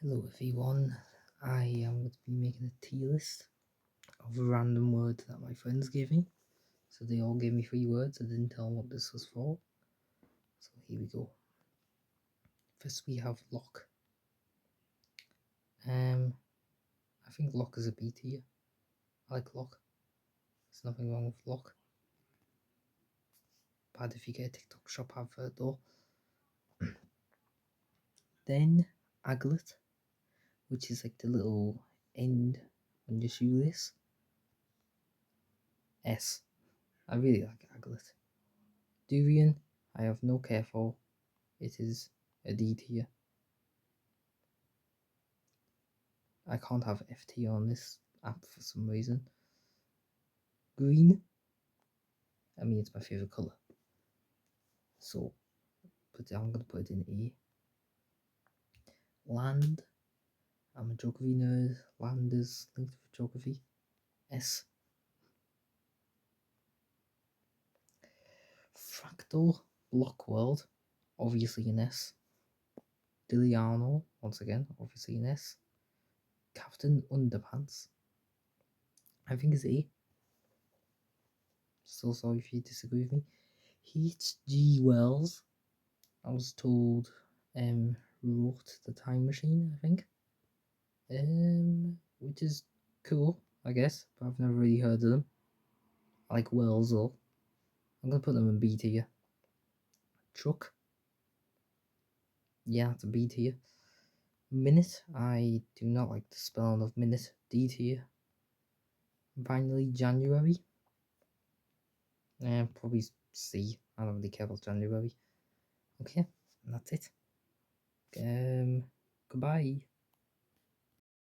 Hello everyone, I am going to be making a tier list of random words that my friends gave me. So they all gave me 3 words, I didn't tell them what this was for. So here we go. First we have lock. I think lock is a B tier. I like lock. There's nothing wrong with lock. Bad if you get a TikTok shop advert though. Then aglet, which is like the little end on your shoelace. S. I really like aglet. Durian, I have no care for. It is a D tier. I can't have FT on this app for some reason. Green, I mean it's my favourite colour. So I'm going to put it in E. Land, I'm a geography nerd. Land is linked with geography. S. Fractal Block World, obviously an S. Diliano, once again, obviously an S. Captain Underpants, I think is A. So sorry if you disagree with me. H.G. Wells, I was told wrote The Time Machine, I think. Which is cool, I guess, but I've never really heard of them. I like Wells though. I'm gonna put them in B tier. Truck, yeah, it's a B tier. Minute, I do not like the spelling of minute. D tier. And finally, January. Probably C. I don't really care about January. Okay, and that's it. Goodbye.